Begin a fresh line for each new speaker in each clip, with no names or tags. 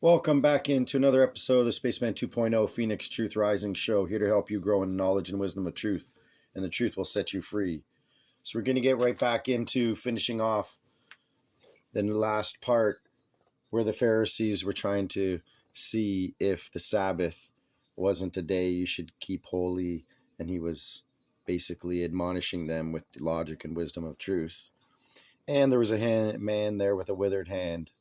Welcome back into another episode of the Spaceman 2.0 Phoenix Truth Rising Show, here to help you grow in knowledge and wisdom of truth, and the truth will set you free. So we're going to get right back into finishing off the last part where the Pharisees were trying to see if the Sabbath wasn't a day you should keep holy, and he was basically admonishing them with the logic and wisdom of truth. And there was a man there with a withered hand.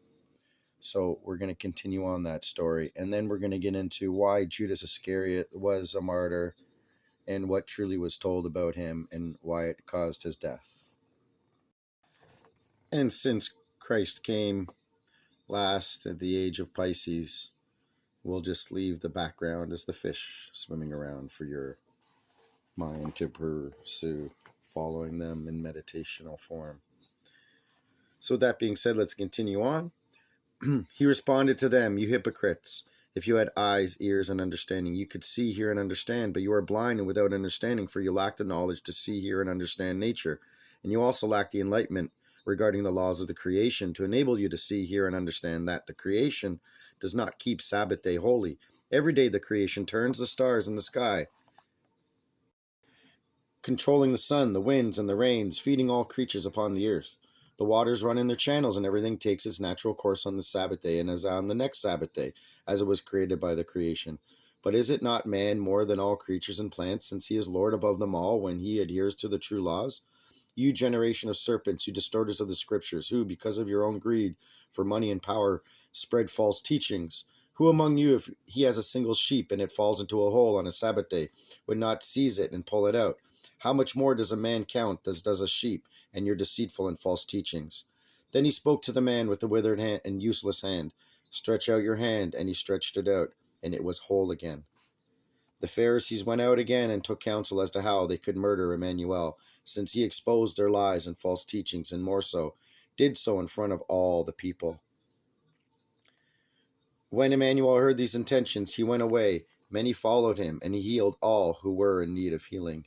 So we're going to continue on that story, and then we're going to get into why Judas Iscariot was a martyr and what truly was told about him and why it caused his death. And since Christ came last at the age of Pisces, we'll just leave the background as the fish swimming around for your mind to pursue, following them in meditational form. So with that being said, let's continue on. He responded to them, "You hypocrites! If you had eyes, ears, and understanding, you could see, hear, and understand, but you are blind and without understanding, for you lack the knowledge to see, hear, and understand nature. And you also lack the enlightenment regarding the laws of the creation to enable you to see, hear, and understand that the creation does not keep Sabbath day holy. Every day the creation turns the stars in the sky, controlling the sun, the winds, and the rains, feeding all creatures upon the earth. The waters run in their channels, and everything takes its natural course on the Sabbath day and as on the next Sabbath day, as it was created by the creation. But is it not man more than all creatures and plants, since he is Lord above them all when he adheres to the true laws? You generation of serpents, you distorters of the scriptures, who, because of your own greed for money and power, spread false teachings. Who among you, if he has a single sheep and it falls into a hole on a Sabbath day, would not seize it and pull it out? How much more does a man count as does a sheep, and your deceitful and false teachings?" Then he spoke to the man with the withered hand and useless hand. "Stretch out your hand," and he stretched it out, and it was whole again. The Pharisees went out again and took counsel as to how they could murder Emmanuel, since he exposed their lies and false teachings, and more so, did so in front of all the people. When Emmanuel heard these intentions, he went away. Many followed him, and he healed all who were in need of healing.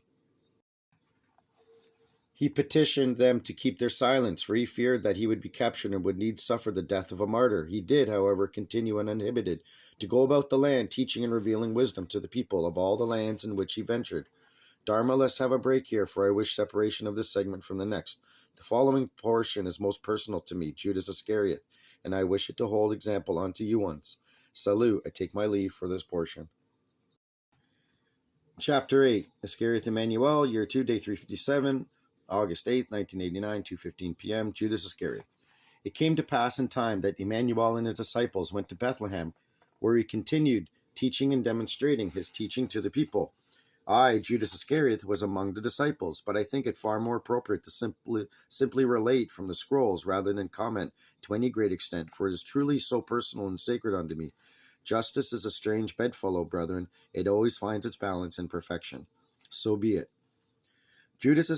He petitioned them to keep their silence, for he feared that he would be captured and would needs suffer the death of a martyr. He did, however, continue uninhibited to go about the land, teaching and revealing wisdom to the people of all the lands in which he ventured. Dharma, let's have a break here, for I wish separation of this segment from the next. The following portion is most personal to me, Judas Iscariot, and I wish it to hold example unto you once. Salut, I take my leave for this portion. Chapter 8, Iscarioth Emmanuel, Year 2, Day 357, August 8th, 1989, 2:15 p.m., Judas Iscarioth. It came to pass in time that Emmanuel and his disciples went to Bethlehem, where he continued teaching and demonstrating his teaching to the people. I, Judas Iscarioth, was among the disciples, but I think it far more appropriate to simply relate from the scrolls rather than comment to any great extent, for it is truly so personal and sacred unto me. Justice is a strange bedfellow, brethren. It always finds its balance in perfection. So be it. Judas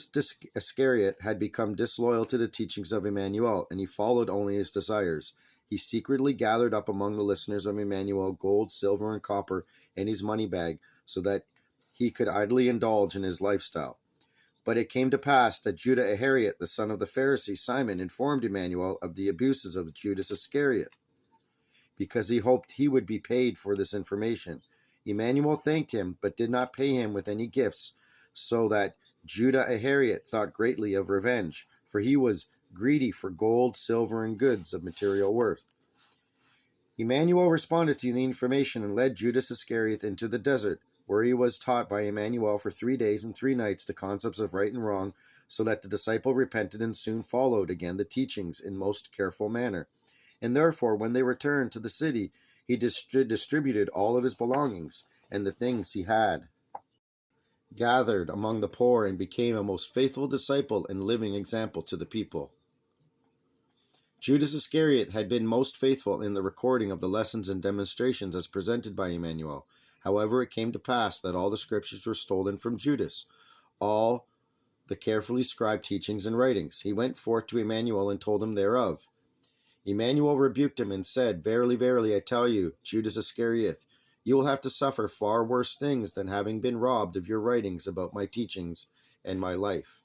Iscariot had become disloyal to the teachings of Emmanuel, and he followed only his desires. He secretly gathered up among the listeners of Emmanuel gold, silver, and copper in his money bag, so that he could idly indulge in his lifestyle. But it came to pass that Judas Iscariot, the son of the Pharisee Simon, informed Emmanuel of the abuses of Judas Iscariot, because he hoped he would be paid for this information. Emmanuel thanked him, but did not pay him with any gifts, so that Judas Iscariot thought greatly of revenge, for he was greedy for gold, silver, and goods of material worth. Emmanuel responded to the information and led Judas Iscariot into the desert, where he was taught by Emmanuel for 3 days and 3 nights the concepts of right and wrong, so that the disciple repented and soon followed again the teachings in most careful manner. And therefore, when they returned to the city, he distributed all of his belongings and the things he had gathered among the poor, and became a most faithful disciple and living example to the people. Judas Iscariot had been most faithful in the recording of the lessons and demonstrations as presented by Emmanuel. However, it came to pass that all the scriptures were stolen from Judas, all the carefully scribed teachings and writings. He went forth to Emmanuel and told him thereof. Emmanuel rebuked him and said, "Verily, verily, I tell you, Judas Iscariot, you will have to suffer far worse things than having been robbed of your writings about my teachings and my life.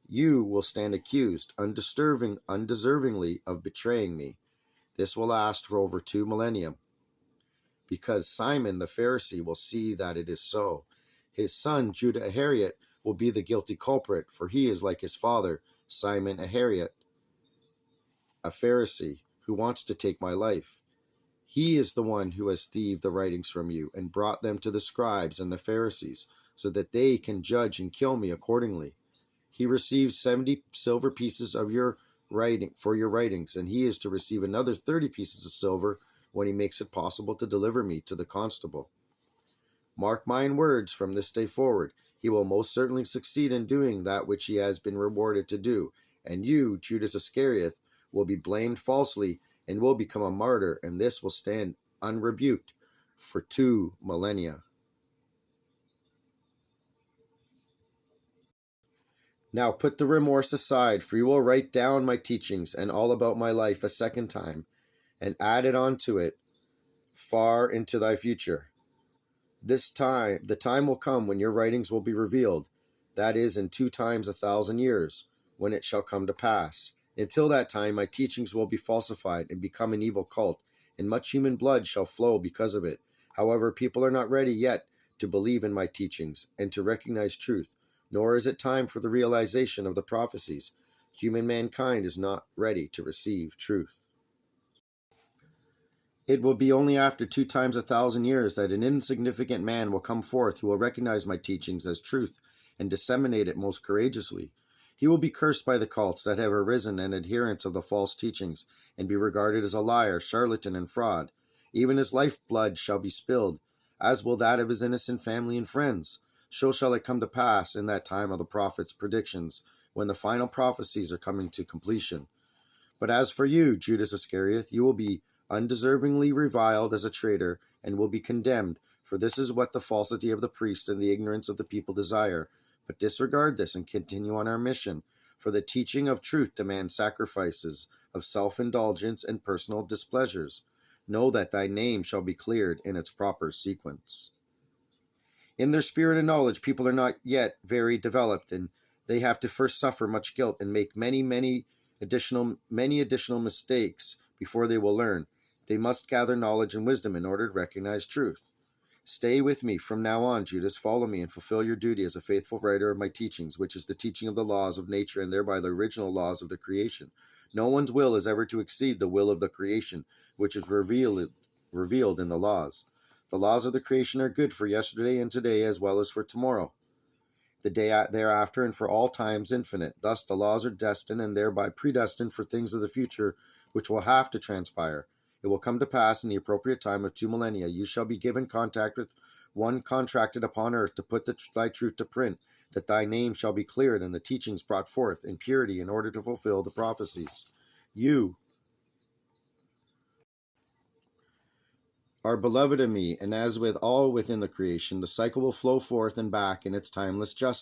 You will stand accused undeservingly of betraying me." This will last for over 2 millennia, because Simon the Pharisee will see that it is so. His son, Judas Iscarioth, will be the guilty culprit, for he is like his father, Simon Iscarioth, a Pharisee, who wants to take my life. He is the one who has thieved the writings from you and brought them to the scribes and the Pharisees, so that they can judge and kill me accordingly. He receives 70 silver pieces of your writings, and he is to receive another 30 pieces of silver when he makes it possible to deliver me to the constable. Mark mine words, from this day forward, he will most certainly succeed in doing that which he has been rewarded to do, and you, Judas Iscarioth, will be blamed falsely and will become a martyr, and this will stand unrebuked for 2 millennia. Now put the remorse aside, for you will write down my teachings and all about my life a second time, and add it onto it far into thy future. The time will come when your writings will be revealed, that is, in 2 times 1,000 years, when it shall come to pass. Until that time, my teachings will be falsified and become an evil cult, and much human blood shall flow because of it. However, people are not ready yet to believe in my teachings and to recognize truth, nor is it time for the realization of the prophecies. Human mankind is not ready to receive truth. It will be only after 2 times 1,000 years that an insignificant man will come forth who will recognize my teachings as truth and disseminate it most courageously. He will be cursed by the cults that have arisen and adherents of the false teachings, and be regarded as a liar, charlatan, and fraud. Even his lifeblood shall be spilled, as will that of his innocent family and friends. So shall it come to pass in that time of the prophet's predictions, when the final prophecies are coming to completion. But as for you, Judas Iscarioth, you will be undeservingly reviled as a traitor, and will be condemned, for this is what the falsity of the priest and the ignorance of the people desire. But disregard this and continue on our mission, for the teaching of truth demands sacrifices of self-indulgence and personal displeasures. Know that thy name shall be cleared in its proper sequence. In their spirit and knowledge, people are not yet very developed, and they have to first suffer much guilt and make many additional mistakes before they will learn. They must gather knowledge and wisdom in order to recognize truth. Stay with me from now on, Judas. Follow me and fulfill your duty as a faithful writer of my teachings, which is the teaching of the laws of nature and thereby the original laws of the creation. No one's will is ever to exceed the will of the creation, which is revealed in the laws. The laws of the creation are good for yesterday and today as well as for tomorrow, the day thereafter, and for all times infinite. Thus the laws are destined and thereby predestined for things of the future which will have to transpire. It will come to pass in the appropriate time of 2 millennia. You shall be given contact with one contracted upon earth to put thy truth to print, that thy name shall be cleared and the teachings brought forth in purity in order to fulfill the prophecies. You are beloved of me, and as with all within the creation, the cycle will flow forth and back in its timeless justice.